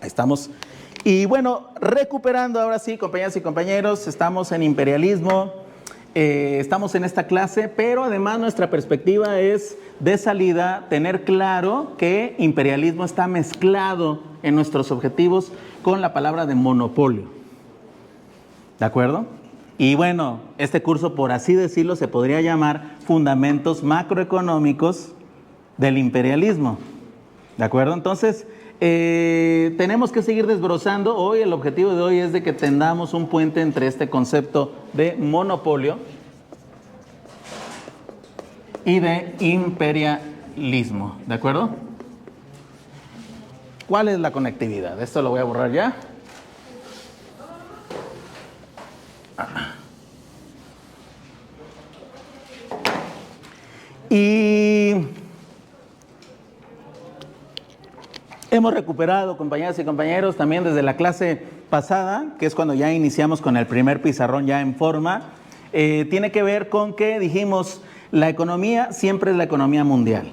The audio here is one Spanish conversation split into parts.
Ahí estamos. Y bueno, recuperando ahora sí, compañeras y compañeros, estamos en imperialismo, estamos en esta clase, pero además nuestra perspectiva es de salida tener claro que imperialismo está mezclado en nuestros objetivos con la palabra de monopolio. ¿De acuerdo? Y bueno, este curso, por así decirlo, se podría llamar Fundamentos Macroeconómicos del Imperialismo. ¿De acuerdo? Entonces, tenemos que seguir desbrozando. Hoy el objetivo de hoy es de que tendamos un puente entre este concepto de monopolio y de imperialismo. ¿De acuerdo? ¿Cuál es la conectividad? Esto lo voy a borrar ya. Y hemos recuperado, compañeras y compañeros, también desde la clase pasada, que es cuando ya iniciamos con el primer pizarrón ya en forma, tiene que ver con que dijimos, la economía siempre es la economía mundial.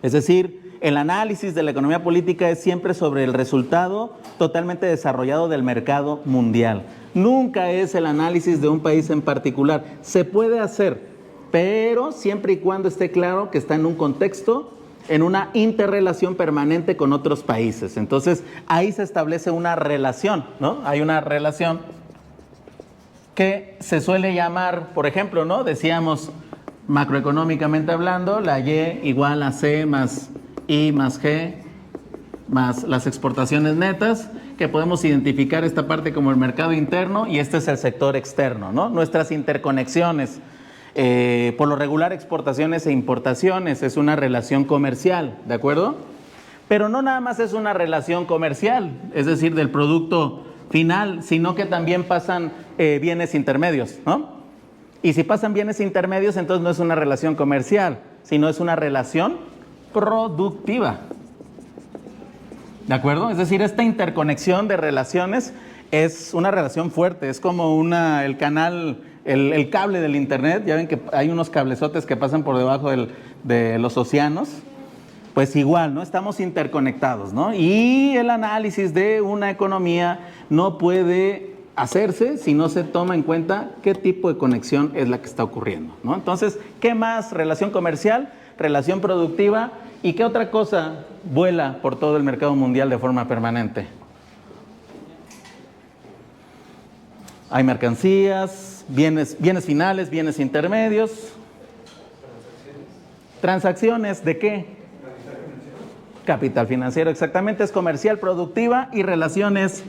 Es decir, el análisis de la economía política es siempre sobre el resultado totalmente desarrollado del mercado mundial. Nunca es el análisis de un país en particular. Se puede hacer, pero siempre y cuando esté claro que está en un contexto, en una interrelación permanente con otros países. Entonces, ahí se establece una relación, ¿no? Hay una relación que se suele llamar, por ejemplo, ¿no? Decíamos, macroeconómicamente hablando, la Y igual a C más I más G más las exportaciones netas, que podemos identificar esta parte como el mercado interno y este es el sector externo, ¿no? Nuestras interconexiones. Por lo regular, exportaciones e importaciones es una relación comercial, ¿de acuerdo? Pero no nada más es una relación comercial, es decir, del producto final, sino que también pasan bienes intermedios, ¿no? Y si pasan bienes intermedios, entonces no es una relación comercial, sino es una relación productiva, ¿de acuerdo? Es decir, esta interconexión de relaciones es una relación fuerte, es como el canal... El cable del internet, ya ven que hay unos cablezotes que pasan por debajo de los océanos, pues igual, ¿no? Estamos interconectados, ¿no? Y el análisis de una economía no puede hacerse si no se toma en cuenta qué tipo de conexión es la que está ocurriendo, ¿no? Entonces, ¿qué más? Relación comercial, relación productiva, ¿y qué otra cosa vuela por todo el mercado mundial de forma permanente? Hay mercancías, bienes finales, bienes intermedios. Transacciones, ¿de qué? Capital financiero, exactamente, es comercial, productiva y relaciones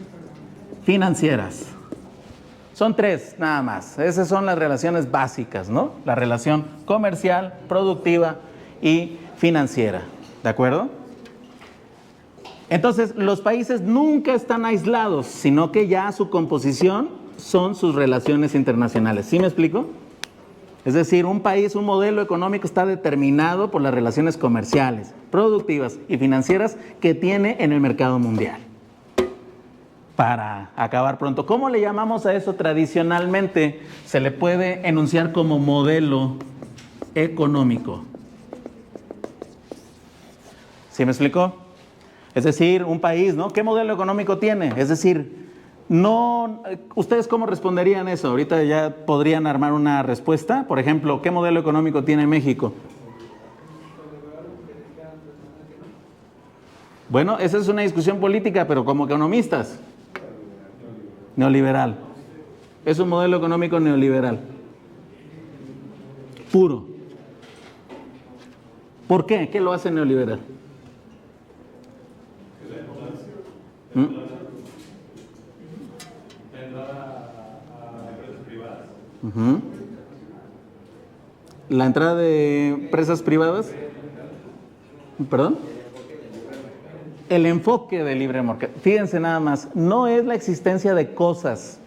financieras. Son tres, nada más. Esas son las relaciones básicas, ¿no? La relación comercial, productiva y financiera, ¿de acuerdo? Entonces, los países nunca están aislados, sino que ya su composición son sus relaciones internacionales. ¿Sí me explico? Es decir, un país, un modelo económico está determinado por las relaciones comerciales, productivas y financieras que tiene en el mercado mundial. Para acabar pronto, ¿cómo le llamamos a eso tradicionalmente? Se le puede enunciar como modelo económico. ¿Sí me explico? Es decir, un país, ¿no? ¿Qué modelo económico tiene? Es decir, no, ¿ustedes cómo responderían eso? Ahorita ya podrían armar una respuesta. Por ejemplo, ¿qué modelo económico tiene México? Bueno, esa es una discusión política, pero como economistas. Neoliberal. Es un modelo económico neoliberal. Puro. ¿Por qué? ¿Qué lo hace neoliberal? La entrada de empresas privadas. ¿Perdón? El enfoque del libre mercado. Fíjense nada más, no es la existencia de cosas,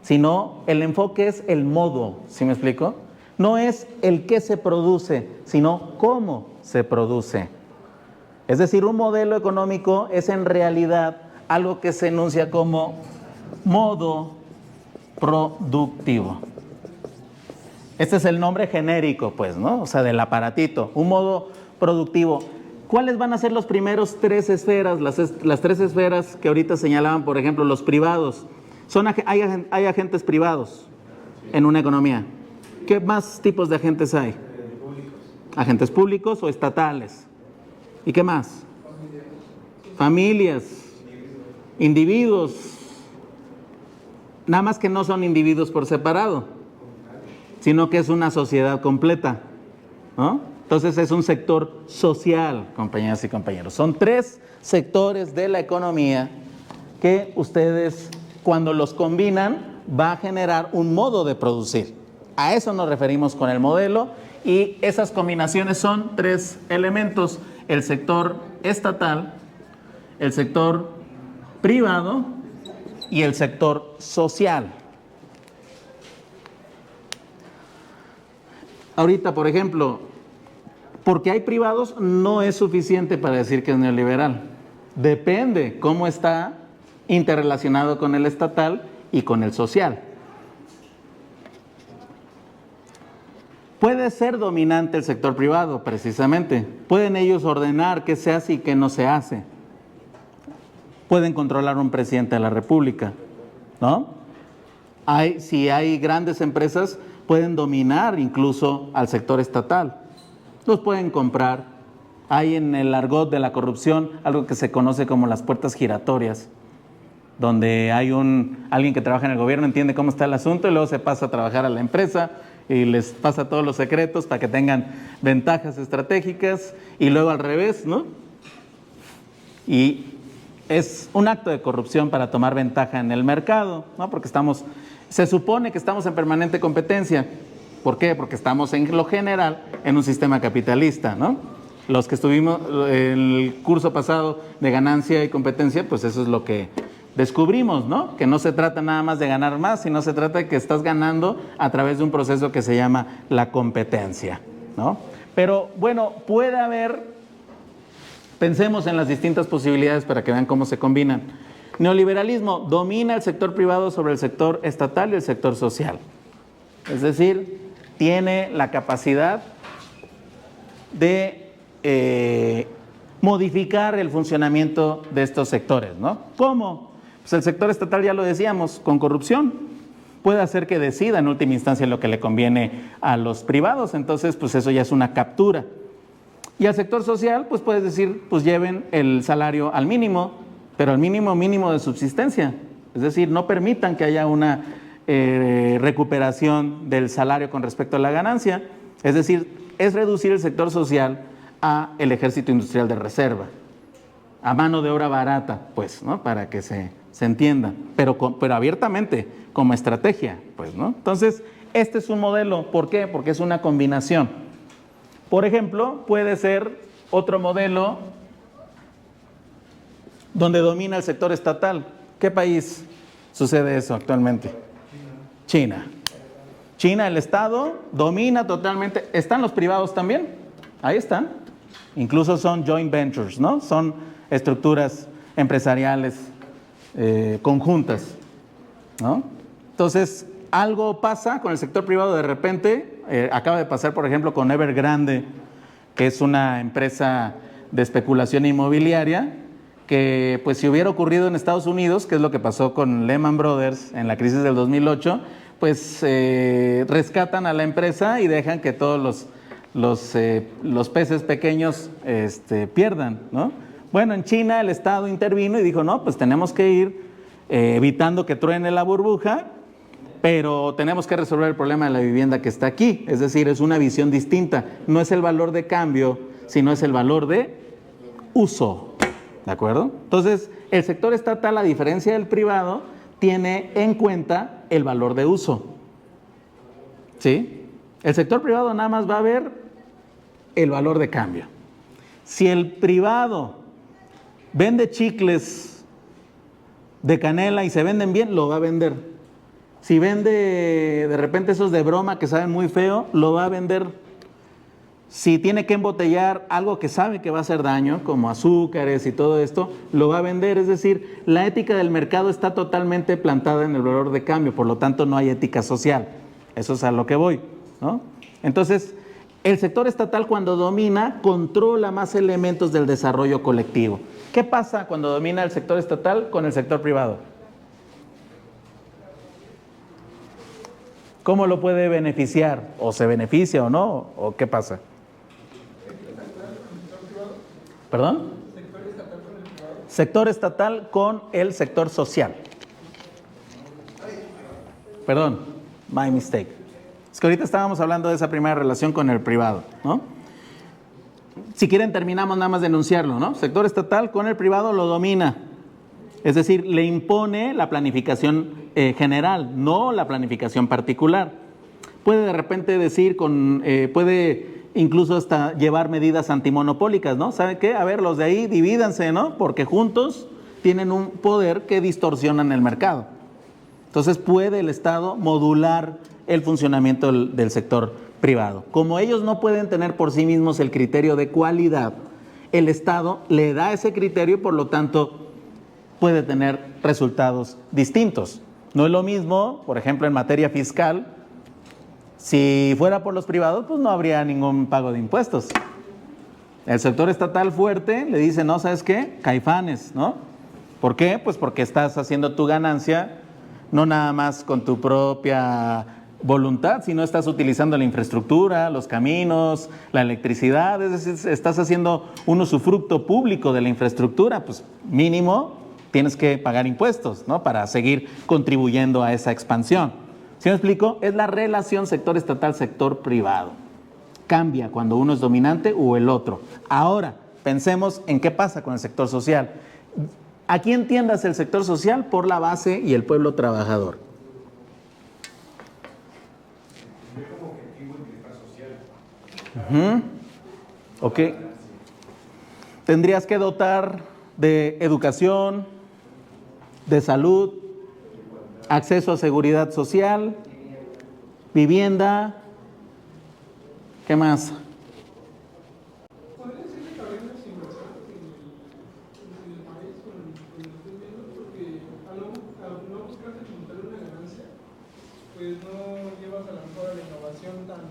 sino el enfoque es el modo, ¿sí me explico? No es el qué se produce, sino cómo se produce. Es decir, un modelo económico es en realidad algo que se enuncia como modo productivo. Este es el nombre genérico, pues, ¿no? O sea, del aparatito, un modo productivo. ¿Cuáles van a ser los primeros tres esferas? Las tres esferas que ahorita señalaban, por ejemplo, los privados. Hay agentes privados en una economía. ¿Qué más tipos de agentes hay? Agentes públicos o estatales. ¿Y qué más? Familias, individuos. Nada más que no son individuos por separado, sino que es una sociedad completa, ¿no? Entonces es un sector social, compañeras y compañeros. Son tres sectores de la economía que ustedes, cuando los combinan, va a generar un modo de producir. A eso nos referimos con el modelo, y esas combinaciones son tres elementos: el sector estatal, el sector privado y el sector social. Ahorita, por ejemplo, porque hay privados no es suficiente para decir que es neoliberal. Depende cómo está interrelacionado con el estatal y con el social. Puede ser dominante el sector privado, precisamente. Pueden ellos ordenar qué se hace y qué no se hace. Pueden controlar un presidente de la República, ¿no? Si hay grandes empresas, pueden dominar incluso al sector estatal. Los pueden comprar. Hay en el argot de la corrupción algo que se conoce como las puertas giratorias, donde hay alguien que trabaja en el gobierno, entiende cómo está el asunto y luego se pasa a trabajar a la empresa y les pasa todos los secretos para que tengan ventajas estratégicas, y luego al revés, ¿no? Y es un acto de corrupción para tomar ventaja en el mercado, ¿no? Porque se supone que estamos en permanente competencia. ¿Por qué? Porque estamos en lo general en un sistema capitalista, ¿no? Los que estuvimos el curso pasado de ganancia y competencia, pues eso es lo que descubrimos, ¿no? Que no se trata nada más de ganar más, sino se trata de que estás ganando a través de un proceso que se llama la competencia, ¿no? Pero bueno, puede haber, pensemos en las distintas posibilidades para que vean cómo se combinan. Neoliberalismo: domina el sector privado sobre el sector estatal y el sector social. Es decir, tiene la capacidad de modificar el funcionamiento de estos sectores, ¿no? ¿Cómo? Pues el sector estatal, ya lo decíamos, con corrupción. Puede hacer que decida en última instancia lo que le conviene a los privados, entonces pues eso ya es una captura. Y al sector social, pues puedes decir, pues lleven el salario al mínimo, pero al mínimo de subsistencia. Es decir, no permitan que haya una recuperación del salario con respecto a la ganancia. Es decir, es reducir el sector social a el ejército industrial de reserva, a mano de obra barata, pues, ¿no? Para que se entienda, pero abiertamente, como estrategia, pues, ¿no? Entonces, este es un modelo. ¿Por qué? Porque es una combinación. Por ejemplo, puede ser otro modelo donde domina el sector estatal. ¿Qué país sucede eso actualmente? China. China, el Estado domina totalmente. ¿Están los privados también? Ahí están. Incluso son joint ventures, ¿no? Son estructuras empresariales conjuntas, ¿no? Entonces, algo pasa con el sector privado de repente. Acaba de pasar, por ejemplo, con Evergrande, que es una empresa de especulación inmobiliaria, que pues si hubiera ocurrido en Estados Unidos, que es lo que pasó con Lehman Brothers en la crisis del 2008, pues rescatan a la empresa y dejan que todos los peces pequeños pierdan, ¿no? Bueno, en China el Estado intervino y dijo, no, pues tenemos que ir evitando que truene la burbuja, pero tenemos que resolver el problema de la vivienda que está aquí. Es decir, es una visión distinta. No es el valor de cambio, sino es el valor de uso. ¿De acuerdo? Entonces, el sector estatal, a diferencia del privado, tiene en cuenta el valor de uso. ¿Sí? El sector privado nada más va a ver el valor de cambio. Si el privado vende chicles de canela y se venden bien, lo va a vender. Si vende de repente esos de broma que saben muy feo, lo va a vender. Si tiene que embotellar algo que sabe que va a hacer daño, como azúcares y todo esto, lo va a vender. Es decir, la ética del mercado está totalmente plantada en el valor de cambio, por lo tanto no hay ética social. Eso es a lo que voy, ¿no? Entonces, El sector estatal, cuando domina, controla más elementos del desarrollo colectivo. ¿Qué pasa cuando domina el sector estatal con el sector privado? ¿Cómo lo puede beneficiar? ¿O se beneficia o no? ¿O qué pasa? ¿Perdón? Sector estatal con el sector social. Perdón, my mistake. Es que ahorita estábamos hablando de esa primera relación con el privado, ¿no? Si quieren terminamos nada más de enunciarlo, ¿no? Sector estatal con el privado lo domina. Es decir, le impone la planificación general, no la planificación particular. Puede de repente decir, puede incluso hasta llevar medidas antimonopólicas, ¿no? ¿Saben qué? A ver, los de ahí divídanse, ¿no? Porque juntos tienen un poder que distorsionan el mercado. Entonces puede el Estado modular el funcionamiento del sector privado. Como ellos no pueden tener por sí mismos el criterio de cualidad, el Estado le da ese criterio y por lo tanto puede tener resultados distintos. No es lo mismo, por ejemplo, en materia fiscal, si fuera por los privados, pues no habría ningún pago de impuestos. El sector estatal fuerte le dice, no, ¿sabes qué? Caifanes, ¿no? ¿Por qué? Pues porque estás haciendo tu ganancia no nada más con tu propia voluntad, sino estás utilizando la infraestructura, los caminos, la electricidad, es decir, estás haciendo un usufructo público de la infraestructura, pues mínimo tienes que pagar impuestos, ¿no? Para seguir contribuyendo a esa expansión. ¿Sí me explico? Es la relación sector estatal, sector privado. Cambia cuando uno es dominante o el otro. Ahora, pensemos en qué pasa con el sector social. ¿A quién entiendas el sector social? Por la base y el pueblo trabajador. Ok. Tendrías que dotar de educación, de salud, acceso a seguridad social, vivienda, ¿qué más? ¿Podría decir que también las inversiones en el país, con lo que estoy viendo? Porque al no buscar tributar una ganancia, pues no llevas a la mejor a la innovación tan...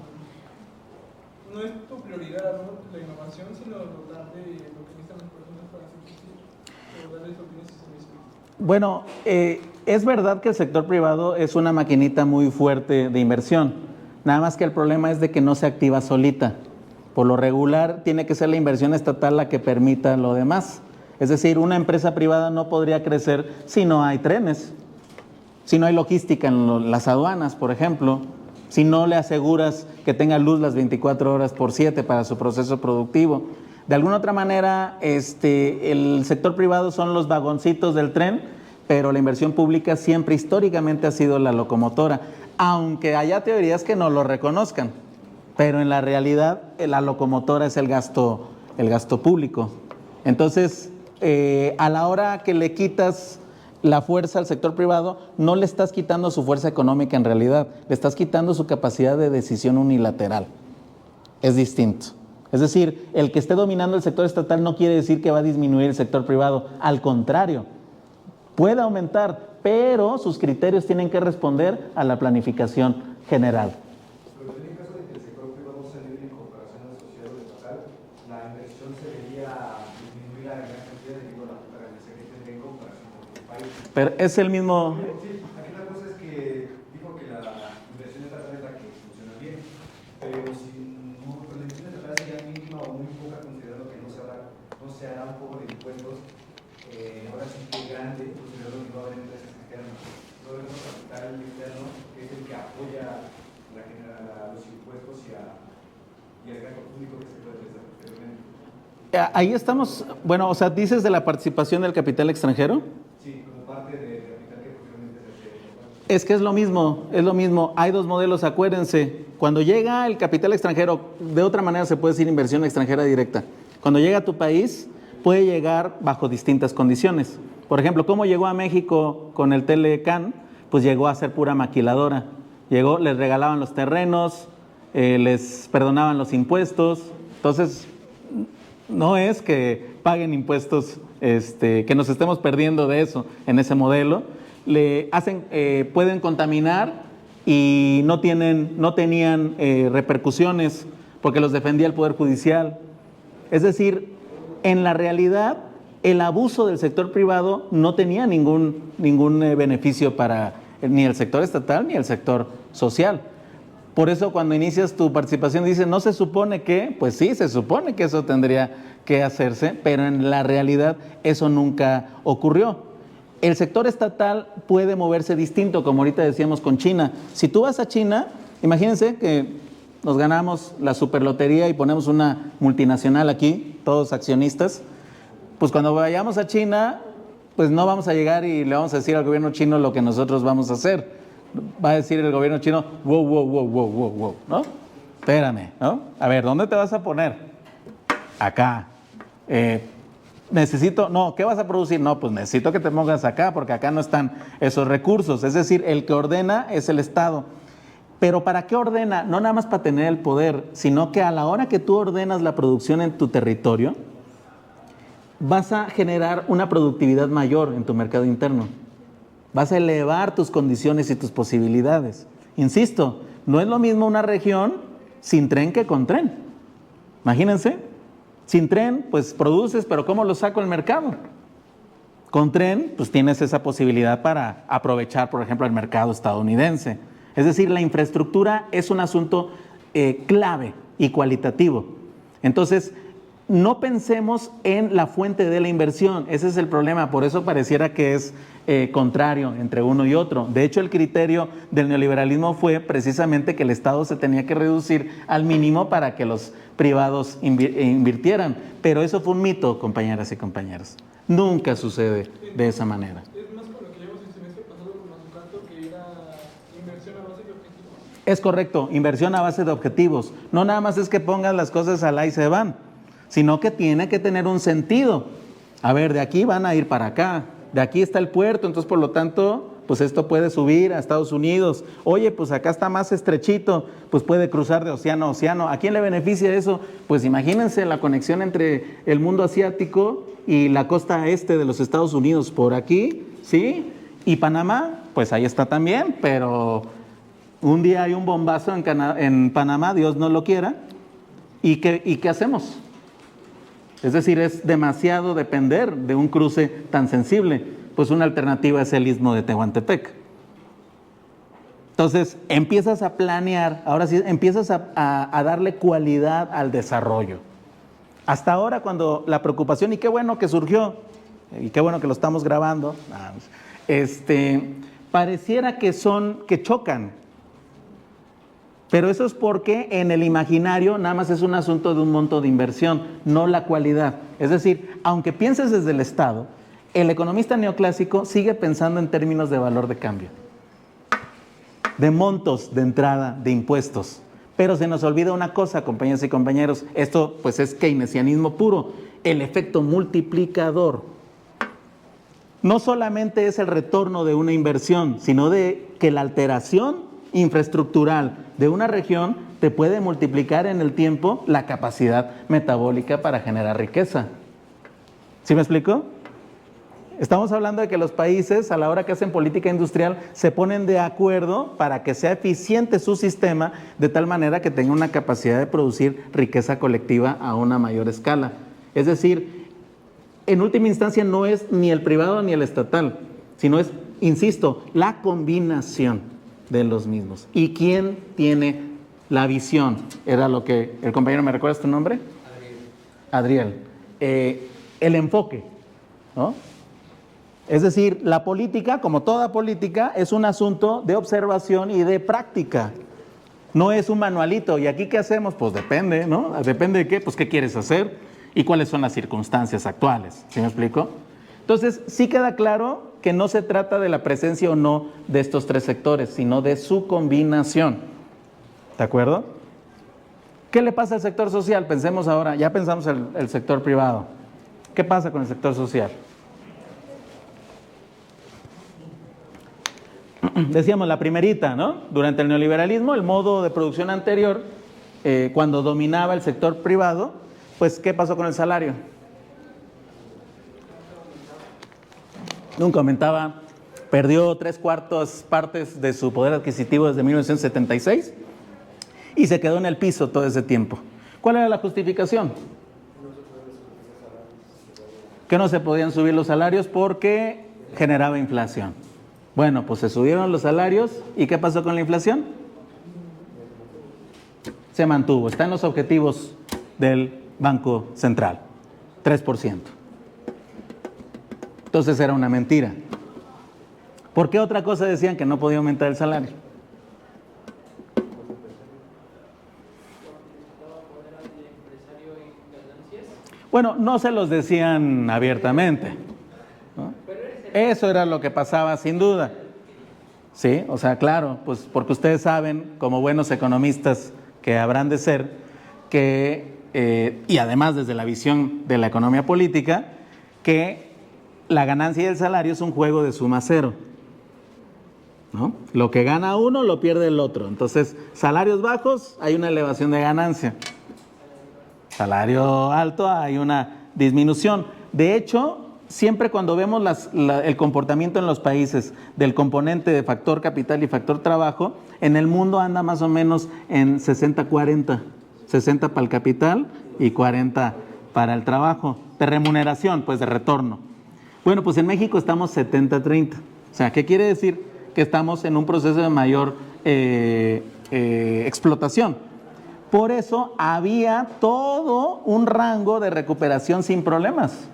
No es tu prioridad, ¿no? La innovación, sino dotar de lo que necesitan las personas para subsistir, o darles lo que necesitan. Bueno, es verdad que el sector privado es una maquinita muy fuerte de inversión, nada más que el problema es de que no se activa solita. Por lo regular tiene que ser la inversión estatal la que permita lo demás. Es decir, una empresa privada no podría crecer si no hay trenes, si no hay logística en las aduanas, por ejemplo, si no le aseguras que tenga luz las 24 horas por 7 para su proceso productivo. De alguna otra manera, el sector privado son los vagoncitos del tren, pero la inversión pública siempre históricamente ha sido la locomotora, aunque haya teorías que no lo reconozcan, pero en la realidad la locomotora es el gasto público. Entonces, a la hora que le quitas la fuerza al sector privado, no le estás quitando su fuerza económica en realidad, le estás quitando su capacidad de decisión unilateral. Es distinto. Es decir, el que esté dominando el sector estatal no quiere decir que va a disminuir el sector privado, al contrario, puede aumentar, pero sus criterios tienen que responder a la planificación general. Pero en el caso de que el sector privado sea libre en comparación al social o estatal, la inversión se vería disminuir a gran cantidad debido a la poca ganancia que tendría en comparación con otros países. Pero es el mismo... Sí, aquí la cosa es que dijo que la inversión estatal es la que funciona bien, pero si no, la inversión estatal sería mínima o muy poca, considerando que no se hará un poco de impuestos, ahora sí que grande, considerando que no va a haber empresas externas. No debemos capital externo, que es el que apoya los impuestos y el gasto público que se puede prestar posteriormente. Ahí estamos, bueno, o sea, dices de la participación del capital extranjero. Sí, como parte del capital que posteriormente se hace. Es que es lo mismo, hay dos modelos, acuérdense, cuando llega el capital extranjero, de otra manera se puede decir inversión extranjera directa, cuando llega a tu país puede llegar bajo distintas condiciones. Por ejemplo, ¿cómo llegó a México con el Telecán? Pues llegó a ser pura maquiladora, llegó, les regalaban los terrenos, les perdonaban los impuestos, entonces no es que paguen impuestos, que nos estemos perdiendo de eso en ese modelo. Pueden contaminar y no tenían repercusiones porque los defendía el Poder Judicial. Es decir, en la realidad, el abuso del sector privado no tenía ningún beneficio para ni el sector estatal ni el sector social. Por eso cuando inicias tu participación dices, ¿no se supone que? Pues sí, se supone que eso tendría que hacerse, pero en la realidad eso nunca ocurrió. El sector estatal puede moverse distinto, como ahorita decíamos con China. Si tú vas a China, imagínense que nos ganamos la superlotería y ponemos una multinacional aquí, todos accionistas. Pues cuando vayamos a China, pues no vamos a llegar y le vamos a decir al gobierno chino lo que nosotros vamos a hacer. Va a decir el gobierno chino, wow, ¿no? Espérame, ¿no? A ver, ¿dónde te vas a poner? Acá. ¿qué vas a producir? No, pues necesito que te pongas acá, porque acá no están esos recursos. Es decir, el que ordena es el Estado. Pero ¿para qué ordena? No nada más para tener el poder, sino que a la hora que tú ordenas la producción en tu territorio, vas a generar una productividad mayor en tu mercado interno. Vas a elevar tus condiciones y tus posibilidades. Insisto, no es lo mismo una región sin tren que con tren. Imagínense, sin tren, pues produces, pero ¿cómo lo saco al mercado? Con tren, pues tienes esa posibilidad para aprovechar, por ejemplo, el mercado estadounidense. Es decir, la infraestructura es un asunto clave y cualitativo. Entonces, no pensemos en la fuente de la inversión, ese es el problema, por eso pareciera que es contrario entre uno y otro. De hecho, el criterio del neoliberalismo fue precisamente que el Estado se tenía que reducir al mínimo para que los privados invirtieran, pero eso fue un mito, compañeras y compañeros. Nunca sucede de esa manera. Es más con lo que llevamos el semestre pasado con Mazzucato, que era inversión a base de objetivos. Es correcto, inversión a base de objetivos. No nada más es que pongas las cosas al ahí se van, sino que tiene que tener un sentido. A ver, de aquí van a ir para acá, de aquí está el puerto, entonces por lo tanto, pues esto puede subir a Estados Unidos. Oye, pues acá está más estrechito, pues puede cruzar de océano a océano. ¿A quién le beneficia eso? Pues imagínense la conexión entre el mundo asiático y la costa este de los Estados Unidos por aquí, ¿sí? Y Panamá, pues ahí está también, pero un día hay un bombazo en Panamá, Dios no lo quiera, ¿y qué hacemos? Es decir, es demasiado depender de un cruce tan sensible. Pues una alternativa es el istmo de Tehuantepec. Entonces, empiezas a planear, ahora sí, empiezas a darle cualidad al desarrollo. Hasta ahora, cuando la preocupación, y qué bueno que surgió, y qué bueno que lo estamos grabando, pareciera que chocan. Pero eso es porque en el imaginario nada más es un asunto de un monto de inversión, no la cualidad. Es decir, aunque pienses desde el Estado, el economista neoclásico sigue pensando en términos de valor de cambio, de montos de entrada, de impuestos. Pero se nos olvida una cosa, compañeras y compañeros, esto pues es keynesianismo puro, el efecto multiplicador. No solamente es el retorno de una inversión, sino de que la alteración infraestructural de una región te puede multiplicar en el tiempo la capacidad metabólica para generar riqueza. ¿Sí me explico? Estamos hablando de que los países, a la hora que hacen política industrial, se ponen de acuerdo para que sea eficiente su sistema, de tal manera que tenga una capacidad de producir riqueza colectiva a una mayor escala. Es decir, en última instancia no es ni el privado ni el estatal, sino es, insisto, la combinación de los mismos. ¿Y quién tiene la visión? Era lo que el compañero, ¿me recuerdas tu nombre? Adriel. El enfoque, ¿no? Es decir, la política, como toda política, es un asunto de observación y de práctica. No es un manualito. ¿Y aquí qué hacemos? Pues depende, ¿no? Depende de qué, pues qué quieres hacer y cuáles son las circunstancias actuales. ¿Sí me explico? Entonces, sí queda claro que no se trata de la presencia o no de estos tres sectores, sino de su combinación. ¿De acuerdo? ¿Qué le pasa al sector social? Pensemos ahora, ya pensamos el sector privado. ¿Qué pasa con el sector social? Decíamos la primerita, ¿no? Durante el neoliberalismo, el modo de producción anterior, cuando dominaba el sector privado, pues ¿qué pasó con el salario? Nunca aumentaba, perdió 3/4 partes de su poder adquisitivo desde 1976 y se quedó en el piso todo ese tiempo. ¿Cuál era la justificación? Que no se podían subir los salarios porque generaba inflación. Bueno, pues se subieron los salarios y ¿qué pasó con la inflación? Se mantuvo, está en los objetivos del Banco Central, 3%. Entonces era una mentira. ¿Por qué otra cosa decían que no podía aumentar el salario? Bueno, no se los decían abiertamente, ¿no? Eso era lo que pasaba sin duda. Sí, o sea, claro, pues porque ustedes saben, como buenos economistas que habrán de ser, que, y además desde la visión de la economía política, que la ganancia y el salario es un juego de suma cero, ¿no? Lo que gana uno lo pierde el otro. Entonces, salarios bajos, hay una elevación de ganancia. Salario alto, hay una disminución. De hecho, siempre cuando vemos el comportamiento en los países del componente de factor capital y factor trabajo, en el mundo anda más o menos en 60-40. 60 para el capital y 40 para el trabajo. De remuneración, pues de retorno. Bueno, pues en México estamos 70-30. O sea, ¿qué quiere decir? Que estamos en un proceso de mayor explotación. Por eso había todo un rango de recuperación sin problemas.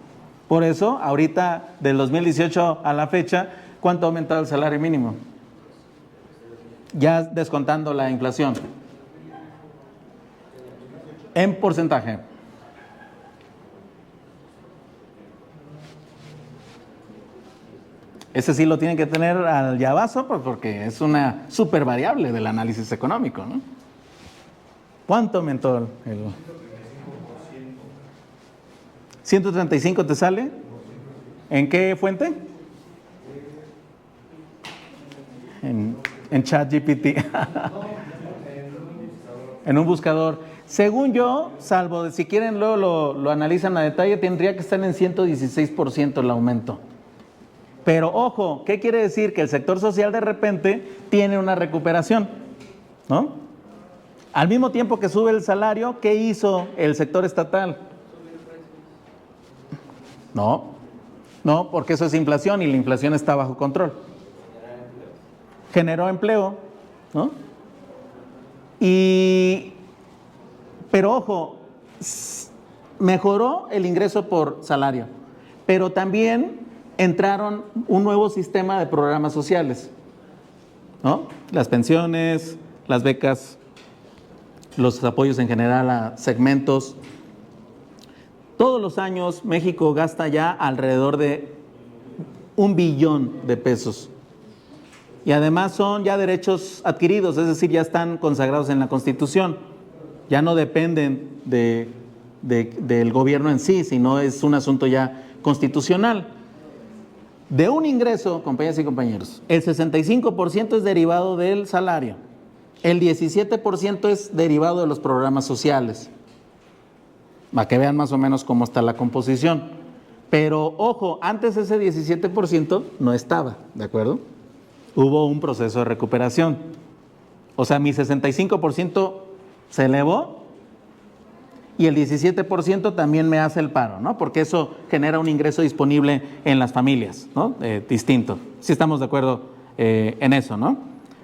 Por eso, ahorita, del 2018 a la fecha, ¿cuánto ha aumentado el salario mínimo? Ya descontando la inflación. En porcentaje. Ese sí lo tienen que tener al llavazo, pues porque es una súper variable del análisis económico, ¿no? ¿Cuánto aumentó el 135 te sale? ¿En qué fuente? En ChatGPT. En un buscador. Según yo, salvo de si quieren luego lo analizan a detalle, tendría que estar en 116% el aumento. Pero ojo, ¿qué quiere decir? Que el sector social de repente tiene una recuperación, ¿no? Al mismo tiempo que sube el salario, ¿qué hizo el sector estatal? No, porque eso es inflación y la inflación está bajo control. Generó empleo, ¿no? Pero ojo, mejoró el ingreso por salario, pero también entraron un nuevo sistema de programas sociales, ¿no? Las pensiones, las becas, los apoyos en general a segmentos. Todos los años México gasta ya alrededor de 1 billón de pesos. Y además son ya derechos adquiridos, es decir, ya están consagrados en la Constitución. Ya no dependen del gobierno en sí, sino es un asunto ya constitucional. De un ingreso, compañeras y compañeros, el 65% es derivado del salario. El 17% es derivado de los programas sociales. Para que vean más o menos cómo está la composición. Pero, ojo, antes ese 17% no estaba, ¿de acuerdo? Hubo un proceso de recuperación. O sea, mi 65% se elevó y el 17% también me hace el paro, ¿no? Porque eso genera un ingreso disponible en las familias, ¿no? Distinto. Sí estamos de acuerdo en eso, ¿no?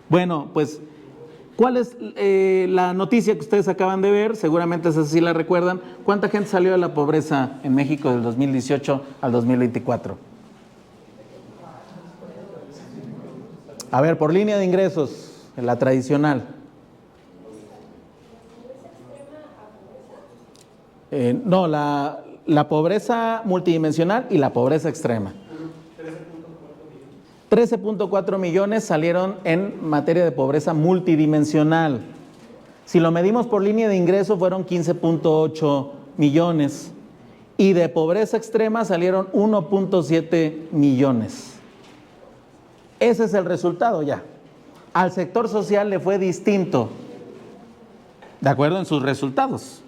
Bueno, pues, ¿cuál es la noticia que ustedes acaban de ver? Seguramente esa sí la recuerdan. ¿Cuánta gente salió de la pobreza en México del 2018 al 2024? A ver, por línea de ingresos, la tradicional. No, la pobreza multidimensional y la pobreza extrema. 13.4 millones salieron en materia de pobreza multidimensional. Si lo medimos por línea de ingreso, fueron 15.8 millones. Y de pobreza extrema salieron 1.7 millones. Ese es el resultado ya. Al sector social le fue distinto, de acuerdo en sus resultados,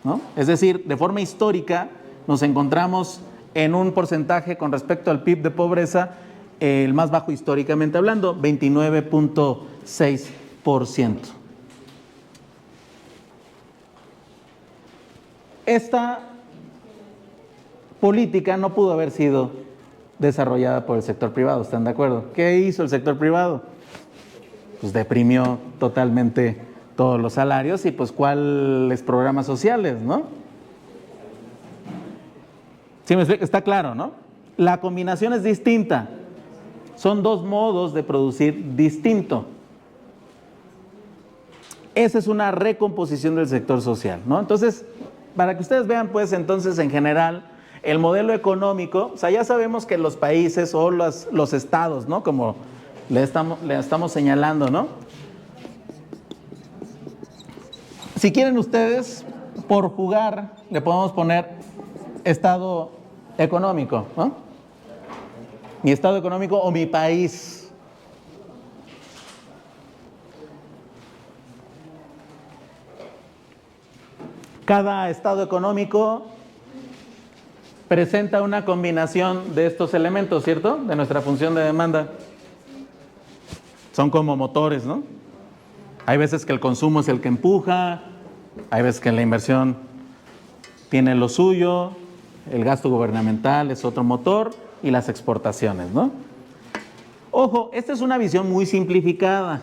¿no? Es decir, de forma histórica nos encontramos en un porcentaje con respecto al PIB de pobreza, el más bajo históricamente hablando, 29.6%. esta política no pudo haber sido desarrollada por el sector privado, ¿están de acuerdo? ¿Qué hizo el sector privado? Pues deprimió totalmente todos los salarios y pues cuáles programas sociales, ¿no? ¿Sí me explico? Está claro, ¿no? La combinación es distinta. Son dos modos de producir distinto. Esa es una recomposición del sector social, ¿no? Entonces, para que ustedes vean, pues, entonces, en general, el modelo económico, o sea, ya sabemos que los países o los estados, ¿no? Como le estamos señalando, ¿no? Si quieren ustedes, por jugar, le podemos poner estado económico, ¿no? Mi estado económico o mi país. Cada estado económico presenta una combinación de estos elementos, ¿cierto? De nuestra función de demanda. Son como motores, ¿no? Hay veces que el consumo es el que empuja, hay veces que la inversión tiene lo suyo, el gasto gubernamental es otro motor y las exportaciones, ¿no? Ojo, esta es una visión muy simplificada.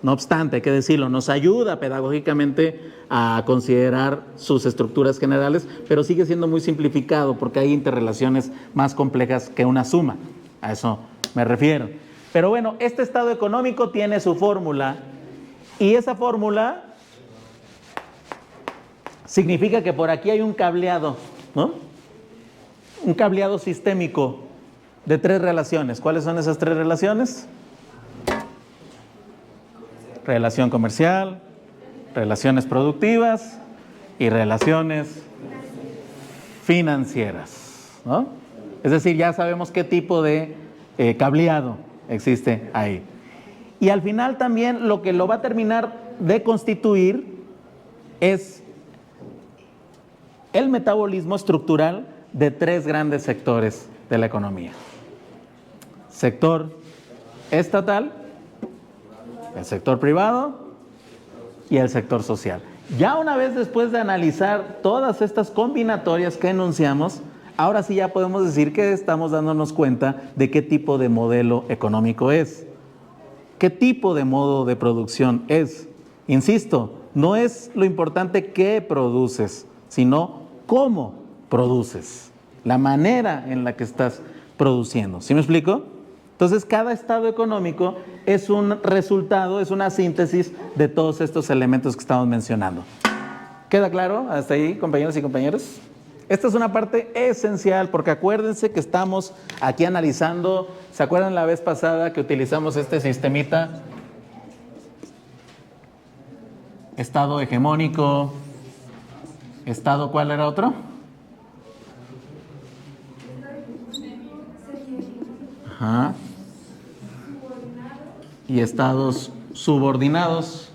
No obstante, hay que decirlo, nos ayuda pedagógicamente a considerar sus estructuras generales, pero sigue siendo muy simplificado porque hay interrelaciones más complejas que una suma. A eso me refiero. Pero bueno, este estado económico tiene su fórmula y esa fórmula significa que por aquí hay un cableado, ¿no? Un cableado sistémico de 3 relaciones. ¿Cuáles son esas 3 relaciones? Relación comercial, relaciones productivas y relaciones financieras, ¿no? Es decir, ya sabemos qué tipo de cableado existe ahí. Y al final también lo que lo va a terminar de constituir es el metabolismo estructural de 3 grandes sectores de la economía. Sector estatal, el sector privado y el sector social. Ya una vez después de analizar todas estas combinatorias que enunciamos, ahora sí ya podemos decir que estamos dándonos cuenta de qué tipo de modelo económico es, qué tipo de modo de producción es. Insisto, no es lo importante qué produces, sino cómo produces, la manera en la que estás produciendo. ¿Sí me explico? Entonces, cada estado económico es un resultado, es una síntesis de todos estos elementos que estamos mencionando. ¿Queda claro hasta ahí, compañeros y compañeras? Esta es una parte esencial porque acuérdense que estamos aquí analizando, ¿se acuerdan la vez pasada que utilizamos este sistemita? Estado hegemónico, estado, ¿cuál era otro? Ajá. Y estados subordinados.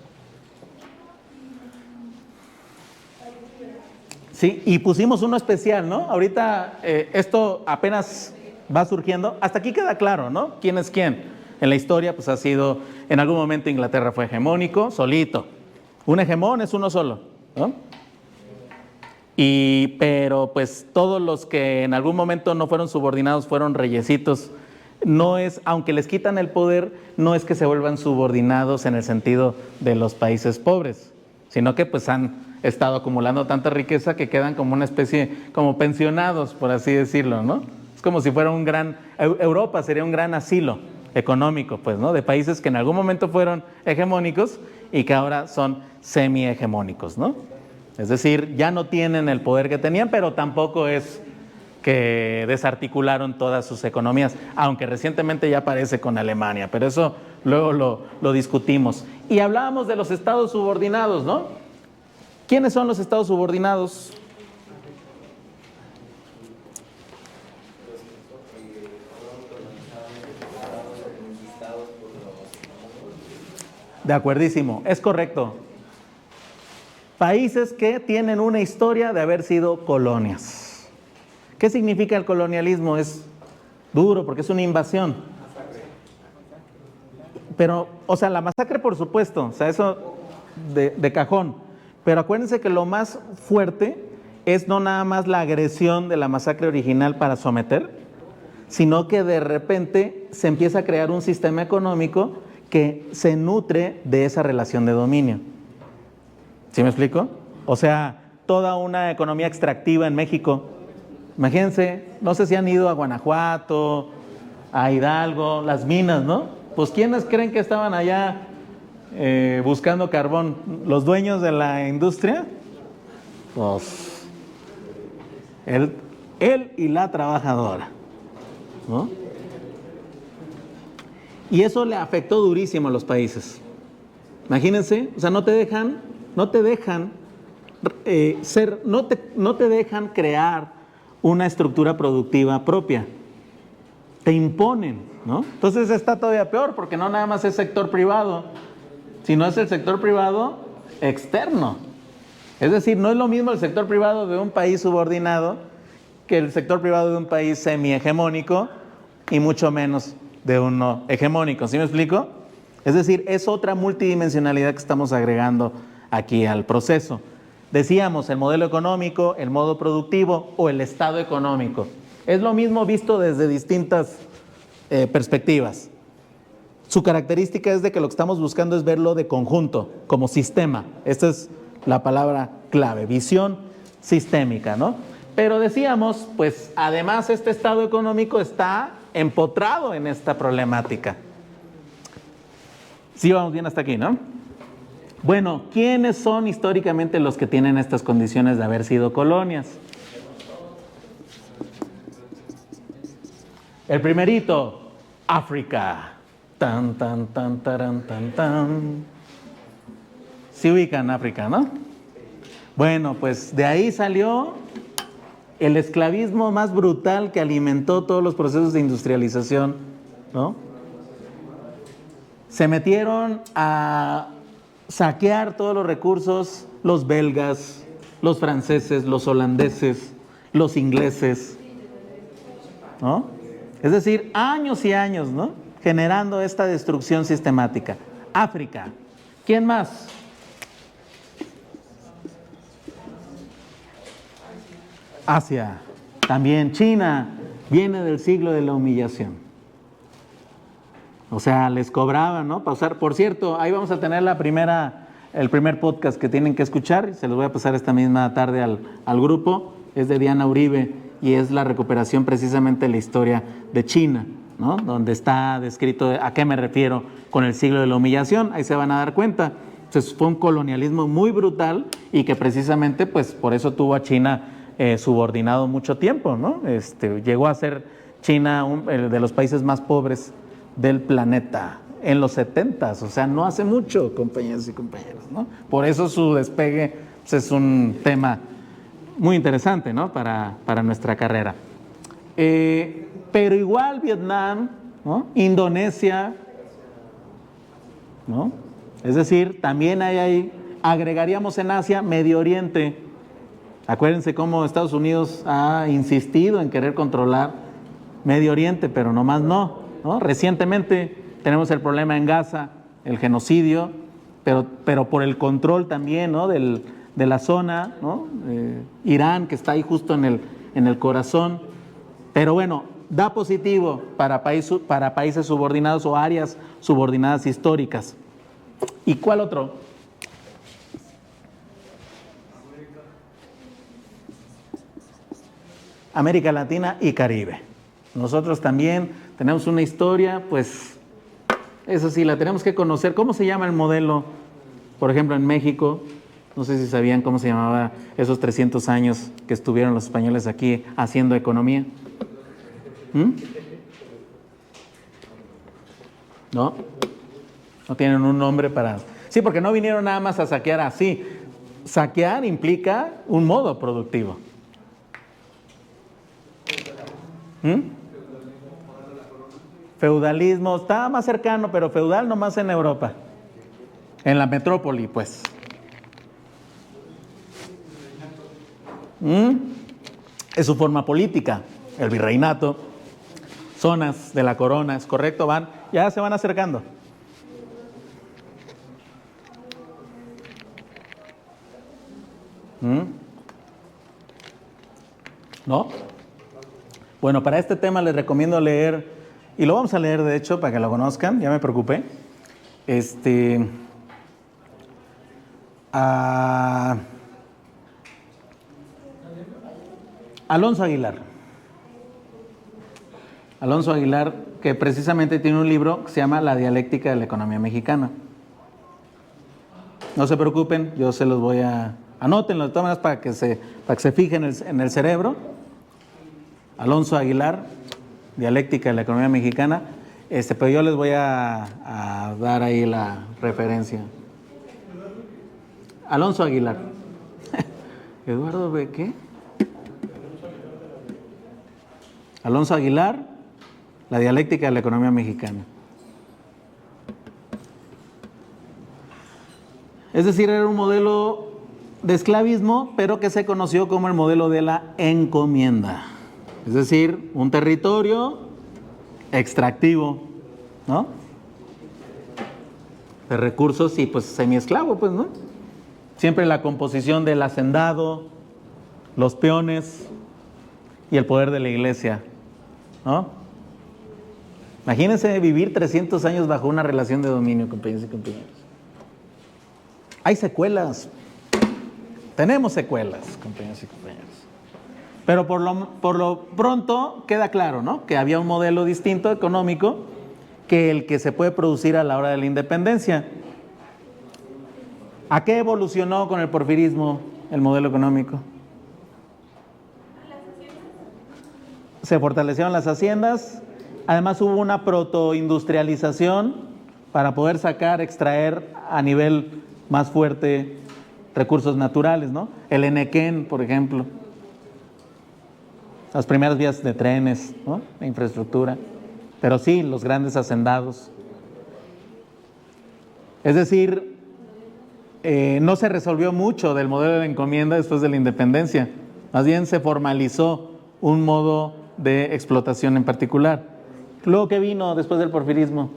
Sí, y pusimos uno especial, ¿no? Ahorita esto apenas va surgiendo. Hasta aquí queda claro, ¿no? ¿Quién es quién? En la historia, pues ha sido, en algún momento Inglaterra fue hegemónico, solito. Un hegemón es uno solo, ¿no? Pero pues todos los que en algún momento no fueron subordinados fueron reyesitos. No es, aunque les quitan el poder, no es que se vuelvan subordinados en el sentido de los países pobres, sino que pues han estado acumulando tanta riqueza que quedan como una especie, como pensionados, por así decirlo, ¿no? Es como si fuera un gran, Europa sería un gran asilo económico, pues, ¿no? De países que en algún momento fueron hegemónicos y que ahora son semi-hegemónicos, ¿no? Es decir, ya no tienen el poder que tenían, pero tampoco es que desarticularon todas sus economías, aunque recientemente ya aparece con Alemania, pero eso luego lo discutimos. Y hablábamos de los estados subordinados, ¿no? ¿Quiénes son los estados subordinados? De acuerdísimo, es correcto. Países que tienen una historia de haber sido colonias. ¿Qué significa el colonialismo? Es duro porque es una invasión. Pero, o sea, la masacre por supuesto, o sea, eso de cajón. Pero acuérdense que lo más fuerte es no nada más la agresión de la masacre original para someter, sino que de repente se empieza a crear un sistema económico que se nutre de esa relación de dominio. ¿Sí me explico? O sea, toda una economía extractiva en México. Imagínense, no sé si han ido a Guanajuato, a Hidalgo, las minas, ¿no? Pues ¿quiénes creen que estaban allá buscando carbón? ¿Los dueños de la industria? Pues él y la trabajadora, ¿no? Y eso le afectó durísimo a los países. Imagínense, o sea, no te dejan crear una estructura productiva propia. Te imponen, ¿no? Entonces está todavía peor, porque no nada más es sector privado, sino es el sector privado externo. Es decir, no es lo mismo el sector privado de un país subordinado que el sector privado de un país semi-hegemónico y mucho menos de uno hegemónico. ¿Sí me explico? Es decir, es otra multidimensionalidad que estamos agregando aquí al proceso. Decíamos, el modelo económico, el modo productivo o el estado económico. Es lo mismo visto desde distintas perspectivas. Su característica es de que lo que estamos buscando es verlo de conjunto, como sistema. Esta es la palabra clave, visión sistémica, ¿no? Pero decíamos, pues además este estado económico está empotrado en esta problemática. Sí, vamos bien hasta aquí, ¿no? Bueno, ¿quiénes son históricamente los que tienen estas condiciones de haber sido colonias? El primerito, África. Tan, tan, tan, taran, tan, tan. Sí ubican África, ¿no? Bueno, pues de ahí salió el esclavismo más brutal que alimentó todos los procesos de industrialización, ¿no? Se metieron a saquear todos los recursos los belgas, los franceses, los holandeses, los ingleses, ¿no? Es decir, años y años, ¿no? Generando esta destrucción sistemática. África. ¿Quién más? Asia. También China. Viene del siglo de la humillación. O sea, les cobraban, ¿no? Pausar. Por cierto, ahí vamos a tener el primer podcast que tienen que escuchar. Se los voy a pasar esta misma tarde al grupo. Es de Diana Uribe y es la recuperación precisamente de la historia de China, ¿no? Donde está descrito a qué me refiero con el siglo de la humillación. Ahí se van a dar cuenta. Entonces, fue un colonialismo muy brutal y que precisamente, pues, por eso tuvo a China subordinado mucho tiempo, ¿no? Llegó a ser China de los países más pobres del planeta en los 70s, o sea, no hace mucho, compañeros y compañeros, ¿no? Por eso su despegue pues, es un tema muy interesante, ¿no? Para nuestra carrera. Pero igual Vietnam, ¿no? Indonesia, ¿no? Es decir, también hay agregaríamos en Asia, Medio Oriente. Acuérdense cómo Estados Unidos ha insistido en querer controlar Medio Oriente, pero nomás no, ¿no? Recientemente tenemos el problema en Gaza, el genocidio, pero por el control también, ¿no? de la zona, ¿no? Irán, que está ahí justo en el corazón. Pero bueno, da positivo para países subordinados o áreas subordinadas históricas. ¿Y cuál otro? América Latina y Caribe. Nosotros también tenemos una historia, pues, eso sí, la tenemos que conocer. ¿Cómo se llama el modelo? Por ejemplo, en México, no sé si sabían cómo se llamaba esos 300 años que estuvieron los españoles aquí haciendo economía. ¿No? No tienen un nombre para... Sí, porque no vinieron nada más a saquear así. Saquear implica un modo productivo. Feudalismo, está más cercano, pero feudal nomás en Europa, en la metrópoli, pues. Es su forma política, el virreinato, zonas de la corona, ¿es correcto? Ya se van acercando. ¿no? Bueno, para este tema les recomiendo leer, y lo vamos a leer de hecho para que lo conozcan, ya me preocupé, a Alonso Aguilar. Alonso Aguilar, que precisamente tiene un libro que se llama La dialéctica de la economía mexicana. No se preocupen, yo se los voy a... Anótenlo de todas maneras para que se fijen en el cerebro. Alonso Aguilar, dialéctica de la economía mexicana. Pero yo les voy a dar ahí la referencia. Alonso Aguilar. Eduardo B. ¿Qué? Alonso Aguilar, la dialéctica de la economía mexicana. Es decir, era un modelo de esclavismo, pero que se conoció como el modelo de la encomienda. Es decir, un territorio extractivo, ¿no? De recursos y pues semiesclavo, pues, ¿no? Siempre la composición del hacendado, los peones y el poder de la iglesia, ¿no? Imagínense vivir 300 años bajo una relación de dominio, compañeros y compañeras. Hay secuelas, tenemos secuelas, compañeros y compañeras. Pero por lo pronto queda claro, ¿no? Que había un modelo distinto económico que el que se puede producir a la hora de la independencia. ¿A qué evolucionó con el porfirismo el modelo económico? Se fortalecieron las haciendas, además hubo una protoindustrialización para poder extraer a nivel más fuerte recursos naturales, ¿no? El Enequén, por ejemplo. Las primeras vías de trenes, ¿no? La infraestructura. Pero sí, los grandes hacendados. Es decir, no se resolvió mucho del modelo de encomienda después de la independencia. Más bien se formalizó un modo de explotación en particular. Luego, ¿qué vino después del porfirismo?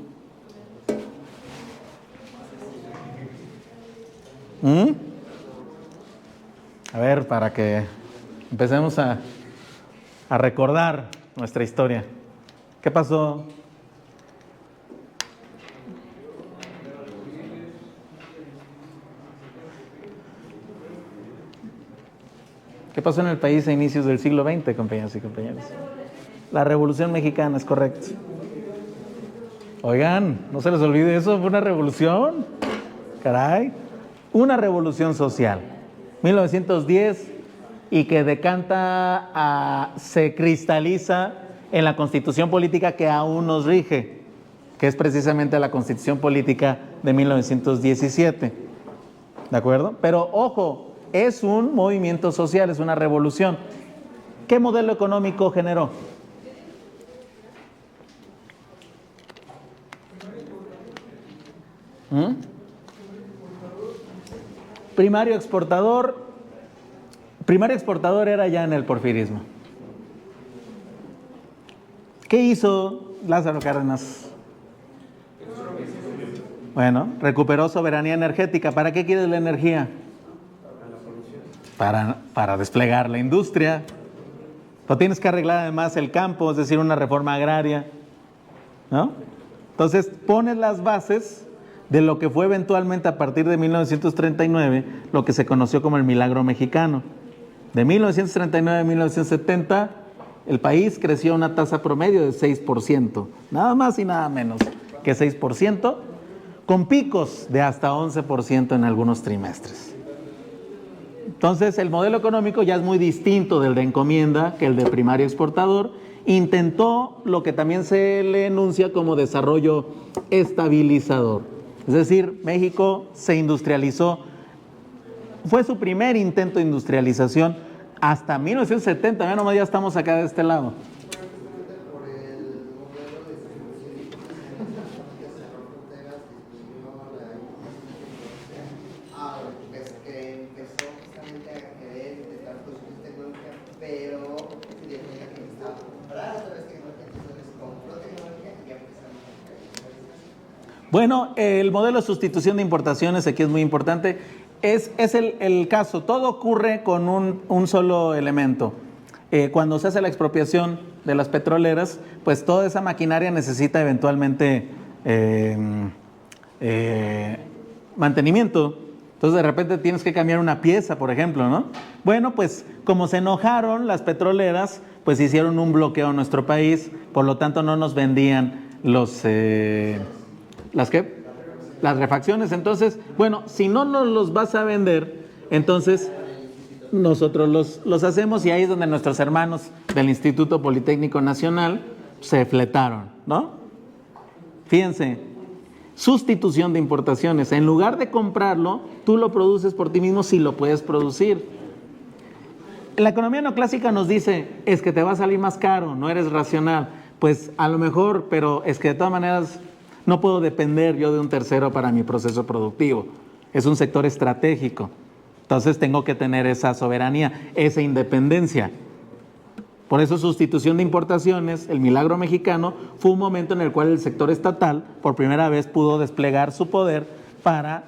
A ver, para que empecemos a recordar nuestra historia. ¿Qué pasó? ¿Qué pasó en el país a inicios del siglo XX, compañeros y compañeras? La Revolución Mexicana, es correcto. Oigan, no se les olvide eso, fue una revolución. Caray, una revolución social. 1910, y que se cristaliza en la Constitución política que aún nos rige, que es precisamente la Constitución política de 1917. ¿De acuerdo? Pero ojo, es un movimiento social, es una revolución. ¿Qué modelo económico generó? Primario exportador. Primario exportador era ya en el porfirismo. ¿Qué hizo Lázaro Cárdenas? Bueno, recuperó soberanía energética. ¿Para qué quieres la energía? Para desplegar la industria. Pero tienes que arreglar además el campo, es decir, una reforma agraria, ¿no? Entonces pones las bases de lo que fue eventualmente a partir de 1939 lo que se conoció como el milagro mexicano. De 1939 a 1970 el país creció a una tasa promedio de 6%, nada más y nada menos que 6%, con picos de hasta 11% en algunos trimestres. Entonces el modelo económico ya es muy distinto del de encomienda que el de primario exportador. Intentó lo que también se le enuncia como desarrollo estabilizador. Es decir, México se industrializó. Fue su primer intento de industrialización hasta 1970. Ya nomás ya estamos acá de este lado. Bueno, el modelo de sustitución de importaciones aquí es muy importante. Es el caso, todo ocurre con un solo elemento. cuando se hace la expropiación de las petroleras, pues toda esa maquinaria necesita eventualmente mantenimiento. Entonces de repente tienes que cambiar una pieza, por ejemplo, ¿no? Bueno, pues como se enojaron las petroleras, pues hicieron un bloqueo en nuestro país, por lo tanto no nos vendían las refacciones. Entonces, bueno, si no nos los vas a vender, entonces nosotros los hacemos, y ahí es donde nuestros hermanos del Instituto Politécnico Nacional se fletaron, ¿no? Fíjense, sustitución de importaciones. En lugar de comprarlo, tú lo produces por ti mismo si lo puedes producir. La economía neoclásica nos dice, es que te va a salir más caro, no eres racional. Pues a lo mejor, pero es que de todas maneras no puedo depender yo de un tercero para mi proceso productivo. Es un sector estratégico. Entonces tengo que tener esa soberanía, esa independencia. Por eso sustitución de importaciones, el milagro mexicano, fue un momento en el cual el sector estatal por primera vez pudo desplegar su poder para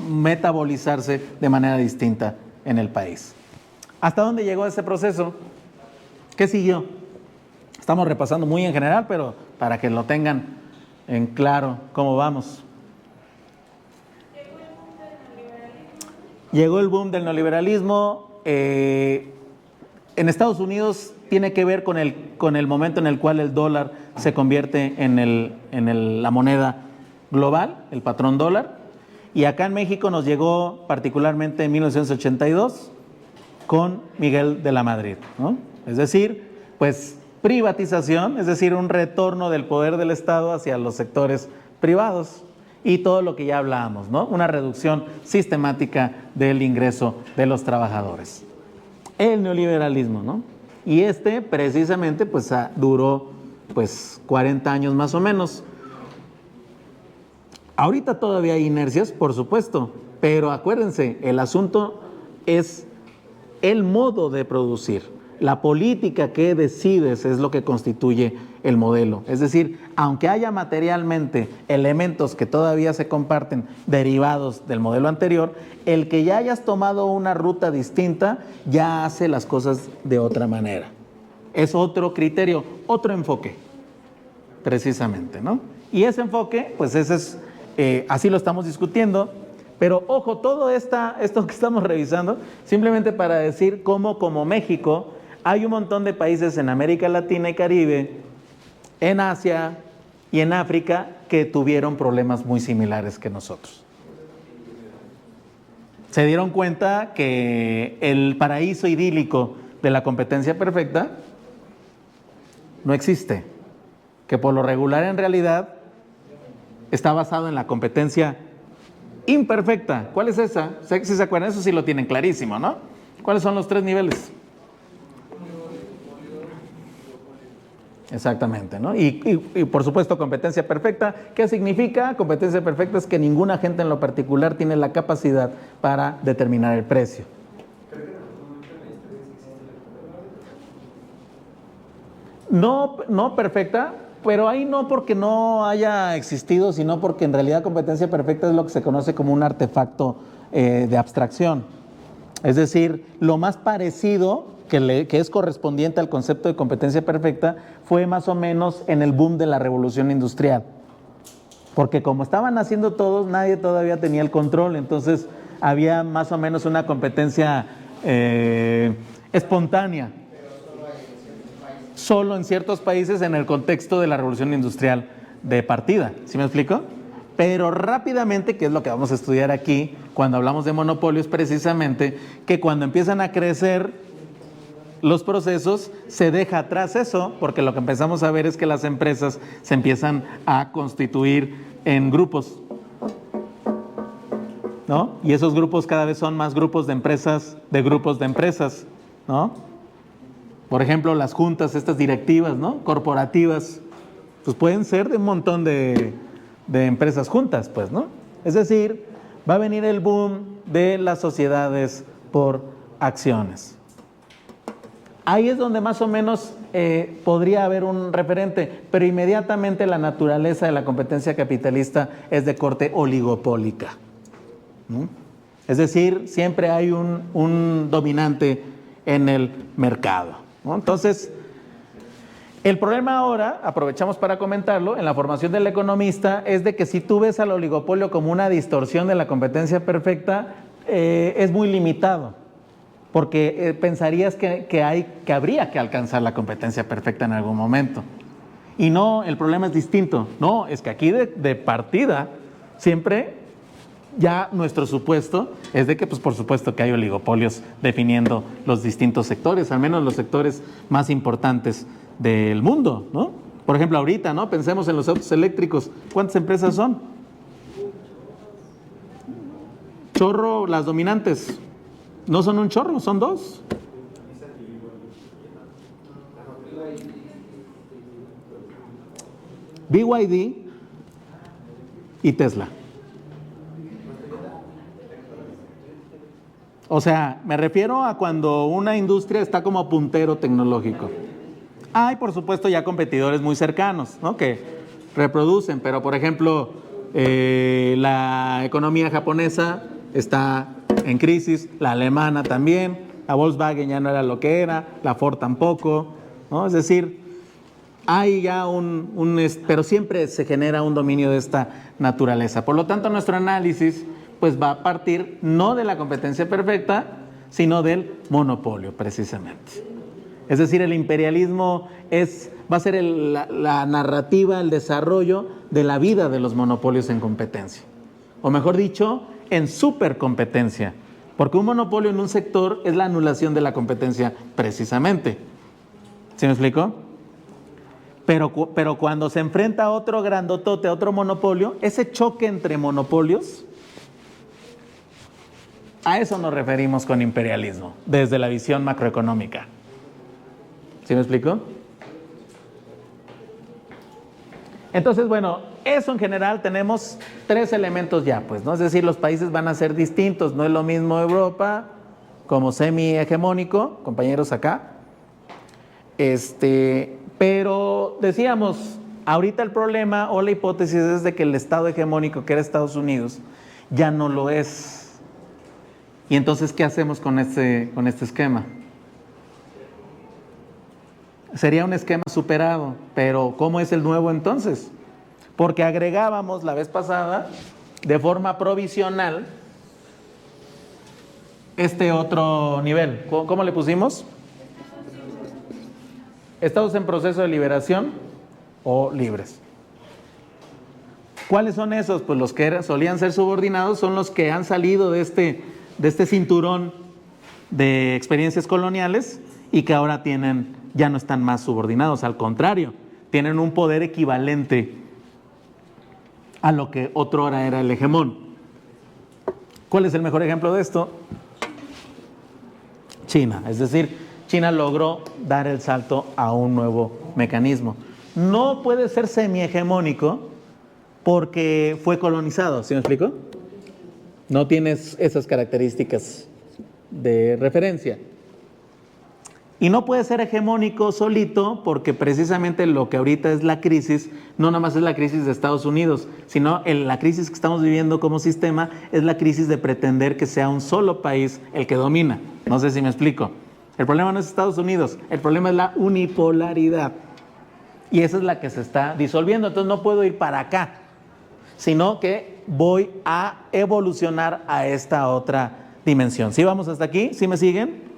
metabolizarse de manera distinta en el país. ¿Hasta dónde llegó ese proceso? ¿Qué siguió? Estamos repasando muy en general, pero para que lo tengan en claro cómo vamos. Llegó el boom del neoliberalismo. En Estados Unidos tiene que ver con el momento en el cual el dólar se convierte en la moneda global, el patrón dólar. Y acá en México nos llegó particularmente en 1982 con Miguel de la Madrid, ¿no? Es decir, pues privatización, es decir, un retorno del poder del Estado hacia los sectores privados. Y todo lo que ya hablábamos, ¿no? Una reducción sistemática del ingreso de los trabajadores. El neoliberalismo, ¿no? Y precisamente pues duró pues 40 años más o menos. Ahorita todavía hay inercias, por supuesto, pero acuérdense, el asunto es el modo de producir. La política que decides es lo que constituye el modelo. Es decir, aunque haya materialmente elementos que todavía se comparten derivados del modelo anterior, el que ya hayas tomado una ruta distinta ya hace las cosas de otra manera. Es otro criterio, otro enfoque, precisamente, ¿no? Y ese enfoque, pues ese es, así lo estamos discutiendo. Pero ojo, todo esto que estamos revisando, simplemente para decir cómo como México hay un montón de países en América Latina y Caribe, en Asia y en África que tuvieron problemas muy similares que nosotros. Se dieron cuenta que el paraíso idílico de la competencia perfecta no existe, que por lo regular en realidad está basado en la competencia imperfecta. ¿Cuál es esa? Si se acuerdan, eso sí lo tienen clarísimo, ¿no? ¿Cuáles son los 3 niveles? Exactamente, ¿no? Y por supuesto competencia perfecta. ¿Qué significa? Competencia perfecta es que ningún agente en lo particular tiene la capacidad para determinar el precio. No perfecta, pero ahí no porque no haya existido, sino porque en realidad competencia perfecta es lo que se conoce como un artefacto de abstracción. Es decir, lo más parecido que es correspondiente al concepto de competencia perfecta fue más o menos en el boom de la revolución industrial. Porque como estaban haciendo todos, nadie todavía tenía el control, entonces había más o menos una competencia espontánea. Solo en ciertos países en el contexto de la revolución industrial de partida. ¿Sí me explico? Pero rápidamente, que es lo que vamos a estudiar aquí cuando hablamos de monopolios, precisamente, que cuando empiezan a crecer los procesos, se deja atrás eso, porque lo que empezamos a ver es que las empresas se empiezan a constituir en grupos, ¿no? Y esos grupos cada vez son más grupos de empresas, ¿no? Por ejemplo, las juntas, estas directivas, ¿no? Corporativas, pues pueden ser de un montón de empresas juntas, pues, ¿no? Es decir, va a venir el boom de las sociedades por acciones. Ahí es donde más o menos podría haber un referente, pero inmediatamente la naturaleza de la competencia capitalista es de corte oligopólica, ¿no? Es decir, siempre hay un dominante en el mercado. ¿no? Entonces, el problema ahora, aprovechamos para comentarlo, en la formación del economista, es de que si tú ves al oligopolio como una distorsión de la competencia perfecta, es muy limitado, porque pensarías que habría que alcanzar la competencia perfecta en algún momento. Y no, el problema es distinto. No, es que aquí de partida, siempre ya nuestro supuesto es de que, pues por supuesto que hay oligopolios definiendo los distintos sectores, al menos los sectores más importantes del mundo, ¿no? Por ejemplo, ahorita, ¿no? Pensemos en los autos eléctricos. ¿Cuántas empresas son? Chorro, las dominantes. No son un chorro, son dos. BYD y Tesla. O sea, me refiero a cuando una industria está como puntero tecnológico. Hay, por supuesto, ya competidores muy cercanos, ¿no? Que reproducen, pero por ejemplo, la economía japonesa está en crisis, la alemana también, la Volkswagen ya no era lo que era, la Ford tampoco, ¿no? Es decir, hay ya pero siempre se genera un dominio de esta naturaleza. Por lo tanto, nuestro análisis pues va a partir no de la competencia perfecta, sino del monopolio, precisamente. Es decir, el imperialismo va a ser la narrativa, el desarrollo de la vida de los monopolios en competencia. O mejor dicho, en supercompetencia. Porque un monopolio en un sector es la anulación de la competencia precisamente. ¿Sí me explico? Pero cuando se enfrenta a otro grandotote, a otro monopolio, ese choque entre monopolios, a eso nos referimos con imperialismo, desde la visión macroeconómica. ¿Sí me explico? Entonces, bueno, eso en general tenemos tres elementos ya, pues, ¿no? Es decir, los países van a ser distintos, no es lo mismo Europa como semi-hegemónico, compañeros acá. Pero decíamos, ahorita el problema o la hipótesis es de que el Estado hegemónico, que era Estados Unidos, ya no lo es. Y entonces, ¿qué hacemos con este esquema? Sería un esquema superado, pero ¿cómo es el nuevo entonces? Porque agregábamos la vez pasada, de forma provisional, este otro nivel. ¿Cómo le pusimos? Estados en proceso de liberación o libres. ¿Cuáles son esos? Pues los que solían ser subordinados son los que han salido de este cinturón de experiencias coloniales y que ahora ya no están más subordinados, al contrario, tienen un poder equivalente a lo que otrora era el hegemón. ¿Cuál es el mejor ejemplo de esto? China, es decir, China logró dar el salto a un nuevo mecanismo. No puede ser semi-hegemónico porque fue colonizado, ¿sí me explico? No tienes esas características de referencia. Y no puede ser hegemónico solito porque precisamente lo que ahorita es la crisis, no nada más es la crisis de Estados Unidos, sino la crisis que estamos viviendo como sistema es la crisis de pretender que sea un solo país el que domina. No sé si me explico. El problema no es Estados Unidos, el problema es la unipolaridad. Y esa es la que se está disolviendo. Entonces no puedo ir para acá, sino que voy a evolucionar a esta otra dimensión. ¿Sí vamos hasta aquí? ¿Sí me siguen?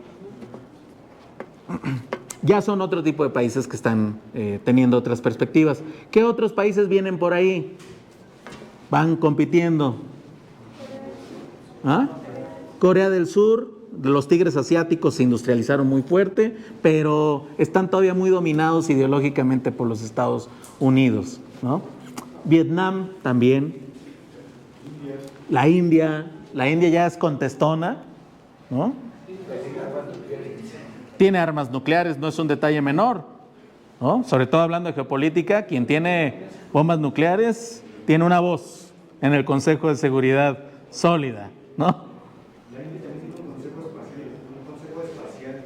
Ya son otro tipo de países que están teniendo otras perspectivas. ¿Qué otros países vienen por ahí? Van compitiendo. ¿Ah? Corea del Sur, los tigres asiáticos se industrializaron muy fuerte, pero están todavía muy dominados ideológicamente por los Estados Unidos, ¿no? Vietnam también. La India ya es contestona, ¿no? Tiene armas nucleares, no es un detalle menor, ¿no? Sobre todo hablando de geopolítica, quien tiene bombas nucleares tiene una voz en el Consejo de Seguridad sólida, ¿no? La India también tiene un consejo espacial,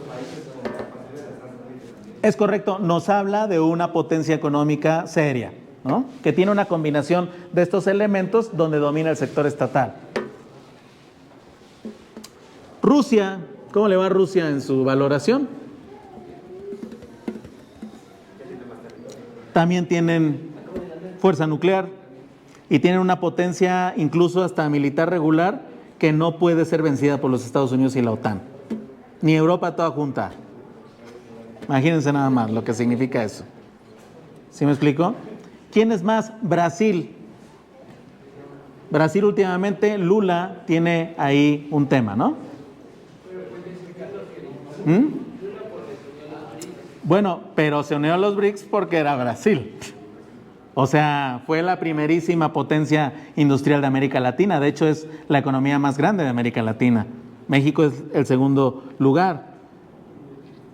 países con capacidades de también. Es correcto, nos habla de una potencia económica seria, ¿no? Que tiene una combinación de estos elementos donde domina el sector estatal. Rusia, ¿cómo le va a Rusia en su valoración? también tienen fuerza nuclear y tienen una potencia incluso hasta militar regular que no puede ser vencida por los Estados Unidos y la OTAN, ni Europa toda junta. Imagínense nada más lo que significa eso. ¿Sí me explico? ¿Quién es más? Brasil. Brasil últimamente, Lula tiene ahí un tema, ¿no? Bueno, pero se unió a los BRICS porque era Brasil. O sea, fue la primerísima potencia industrial de América Latina. De hecho, es la economía más grande de América Latina. México es el segundo lugar.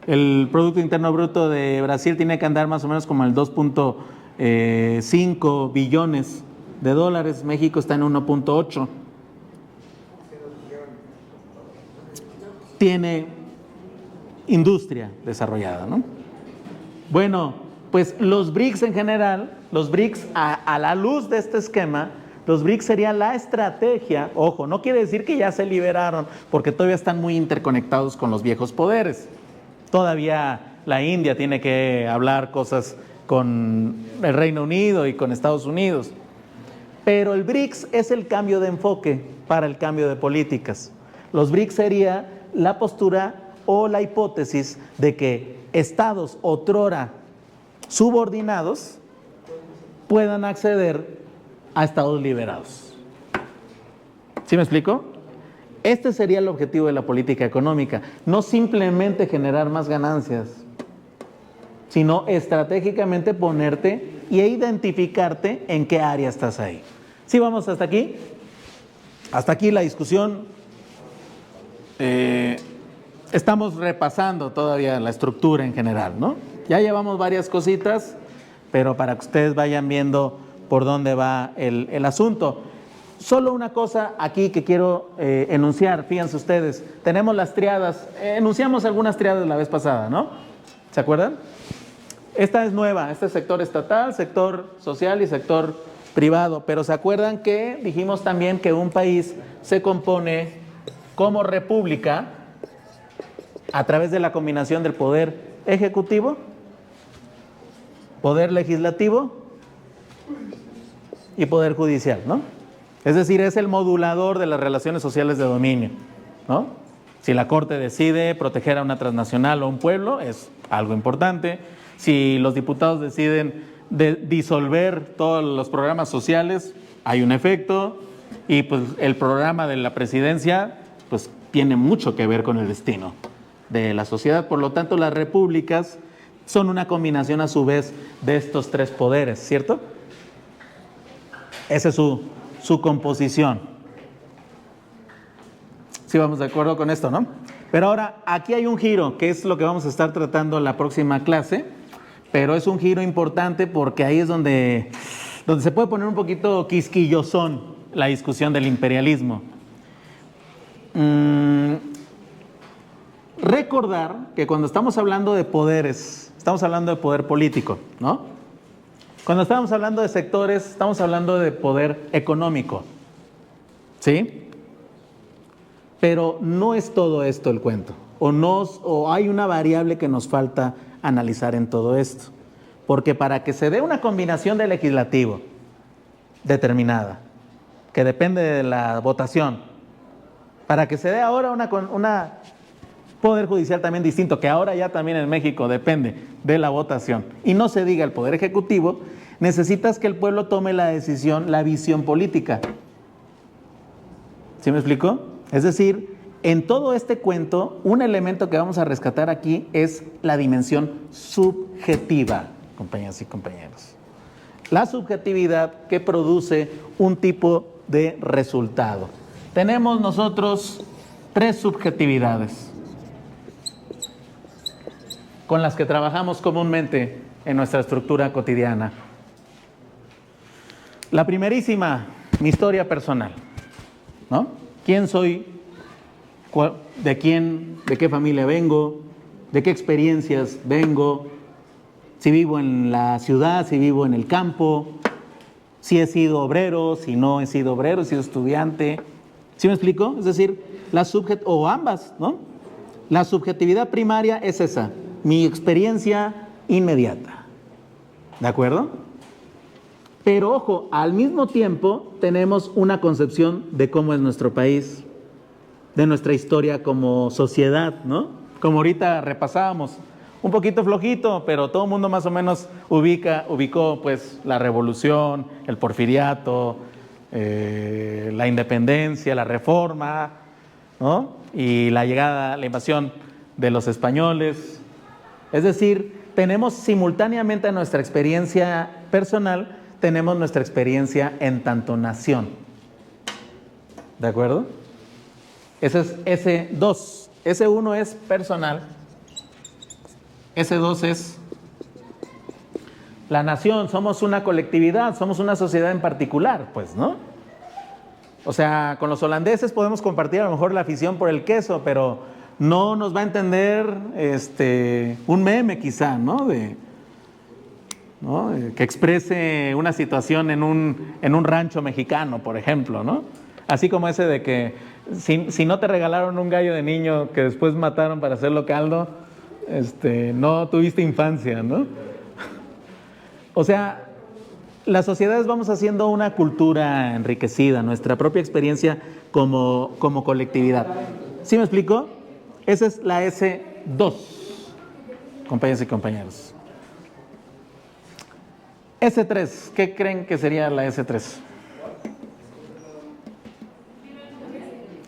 El Producto Interno Bruto de Brasil tiene que andar más o menos como el 2.5 billones de dólares. México está en 1.8. Tiene industria desarrollada, ¿no? Bueno, pues los BRICS en general, los BRICS a la luz de este esquema, los BRICS sería la estrategia. Ojo, no quiere decir que ya se liberaron, porque todavía están muy interconectados con los viejos poderes. Todavía la India tiene que hablar cosas con el Reino Unido y con Estados Unidos. Pero el BRICS es el cambio de enfoque para el cambio de políticas. Los BRICS sería la postura o la hipótesis de que estados otrora subordinados puedan acceder a estados liberados. ¿Sí me explico? Este sería el objetivo de la política económica, no simplemente generar más ganancias, sino estratégicamente ponerte e identificarte en qué área estás ahí. ¿Sí vamos hasta aquí? Hasta aquí la discusión. Estamos repasando todavía la estructura en general, ¿no? Ya llevamos varias cositas, pero para que ustedes vayan viendo por dónde va el asunto. Solo una cosa aquí que quiero enunciar, fíjense ustedes, tenemos las triadas, enunciamos algunas triadas la vez pasada, ¿no? ¿Se acuerdan? Esta es nueva, este es sector estatal, sector social y sector privado, pero ¿se acuerdan que dijimos también que un país se compone como república a través de la combinación del poder ejecutivo, poder legislativo y poder judicial, ¿no? Es decir, es el modulador de las relaciones sociales de dominio, ¿no? Si la Corte decide proteger a una transnacional o un pueblo, es algo importante. Si los diputados deciden disolver todos los programas sociales, hay un efecto. Y pues el programa de la presidencia, pues tiene mucho que ver con el destino de la sociedad. Por lo tanto, las repúblicas son una combinación a su vez de estos tres poderes, ¿cierto? Esa es su composición. Sí, vamos de acuerdo con esto, ¿no? Pero ahora, aquí hay un giro, que es lo que vamos a estar tratando en la próxima clase, pero es un giro importante porque ahí es donde se puede poner un poquito quisquillosón la discusión del imperialismo. Recordar que cuando estamos hablando de poderes, estamos hablando de poder político, ¿no? Cuando estamos hablando de sectores, estamos hablando de poder económico, ¿sí? Pero no es todo esto el cuento, o hay una variable que nos falta analizar en todo esto, porque para que se dé una combinación de legislativo determinada, que depende de la votación, para que se dé ahora una poder judicial también distinto, que ahora ya también en México depende de la votación, y no se diga el poder ejecutivo, necesitas que el pueblo tome la decisión, la visión política. ¿Sí me explico? Es decir, en todo este cuento, un elemento que vamos a rescatar aquí es la dimensión subjetiva, compañeras y compañeros. La subjetividad que produce un tipo de resultado. Tenemos nosotros tres subjetividades con las que trabajamos comúnmente en nuestra estructura cotidiana. La primerísima, mi historia personal, ¿no? ¿Quién soy? ¿De qué familia vengo? ¿De qué experiencias vengo? Si vivo en la ciudad, si vivo en el campo, si he sido obrero, si no he sido obrero, he sido estudiante. ¿Sí me explico? Es decir, o ambas, ¿no? La subjetividad primaria es esa, mi experiencia inmediata, ¿De acuerdo? Pero ojo, al mismo tiempo tenemos una concepción de cómo es nuestro país, de nuestra historia como sociedad, ¿no? Como ahorita repasábamos, un poquito flojito, pero todo el mundo más o menos ubicó pues la revolución, el porfiriato, la independencia, la reforma, ¿no? Y la llegada, la invasión de los españoles. Es decir, tenemos simultáneamente a nuestra experiencia personal, tenemos nuestra experiencia en tanto nación. ¿De acuerdo? Ese es S2. S1 es personal. S2 es la nación. Somos una colectividad, somos una sociedad en particular, pues, ¿no? O sea, con los holandeses podemos compartir a lo mejor la afición por el queso, pero no nos va a entender un meme quizá, ¿no? Que exprese una situación en un rancho mexicano, por ejemplo, ¿no? Así como ese de que si no te regalaron un gallo de niño que después mataron para hacerlo caldo, no tuviste infancia, ¿no? O sea, las sociedades vamos haciendo una cultura enriquecida, nuestra propia experiencia como colectividad. ¿Sí me explico? Esa es la S2, compañeras y compañeros. S3, ¿qué creen que sería la S3?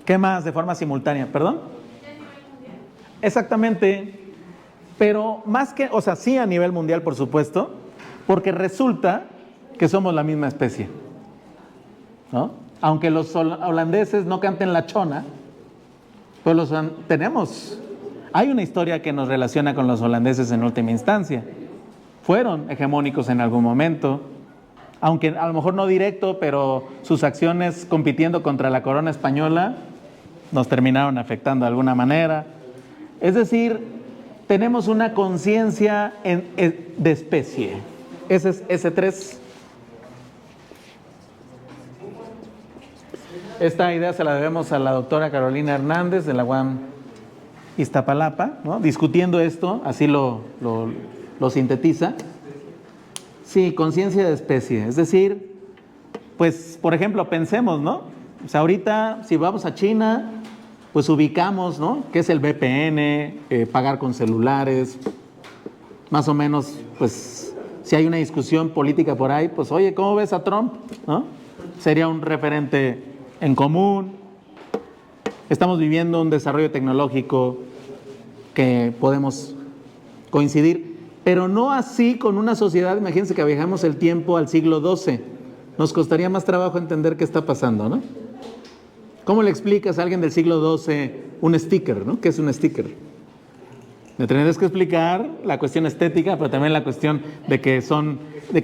¿Qué más de forma simultánea? ¿Perdón? Exactamente, pero más que, o sea, sí a nivel mundial, por supuesto, porque resulta que somos la misma especie, ¿no? Aunque los holandeses no canten la chona, pues hay una historia que nos relaciona con los holandeses en última instancia. Fueron hegemónicos en algún momento, aunque a lo mejor no directo, pero sus acciones compitiendo contra la corona española nos terminaron afectando de alguna manera. Es decir, tenemos una conciencia de especie. Ese es S3. Esta idea se la debemos a la doctora Carolina Hernández de la UAM Iztapalapa, ¿no? Discutiendo esto, así lo sintetiza. Sí, conciencia de especie. Es decir, pues, por ejemplo, pensemos, ¿no? O sea, ahorita, si vamos a China, pues ubicamos, ¿no? ¿Qué es el VPN? Pagar con celulares. Más o menos, pues, si hay una discusión política por ahí, pues, oye, ¿cómo ves a Trump? ¿No? Sería un referente en común. Estamos viviendo un desarrollo tecnológico que podemos coincidir, pero no así con una sociedad. Imagínense que viajamos el tiempo al siglo XII. Nos costaría más trabajo entender qué está pasando, ¿no? ¿Cómo le explicas a alguien del siglo XII un sticker, ¿no? ¿Qué es un sticker? Le tendrías que explicar la cuestión estética, pero también la cuestión de que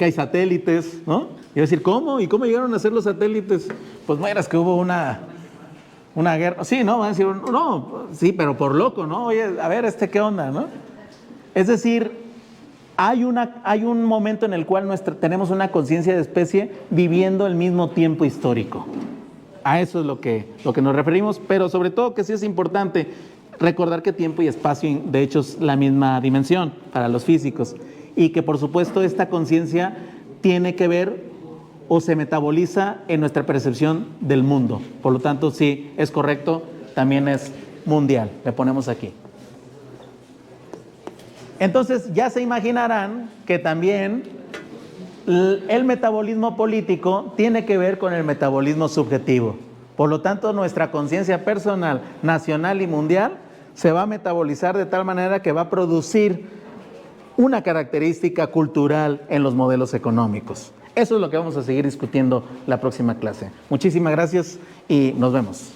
hay satélites, ¿no? Y decir, ¿cómo? ¿Y cómo llegaron a ser los satélites? Pues mueras que hubo una guerra. Sí, ¿no? Van a decir, no, sí, pero por loco, ¿no? Oye, a ver, ¿qué onda, no? Es decir, hay un momento en el cual tenemos una conciencia de especie viviendo el mismo tiempo histórico. A eso es lo que nos referimos, pero sobre todo que sí es importante recordar que tiempo y espacio, de hecho, es la misma dimensión para los físicos, y que por supuesto esta conciencia tiene que ver o se metaboliza en nuestra percepción del mundo. Por lo tanto, sí, es correcto, también es mundial, le ponemos aquí. Entonces, ya se imaginarán que también el metabolismo político tiene que ver con el metabolismo subjetivo. Por lo tanto, nuestra conciencia personal, nacional y mundial se va a metabolizar de tal manera que va a producir una característica cultural en los modelos económicos. Eso es lo que vamos a seguir discutiendo la próxima clase. Muchísimas gracias y nos vemos.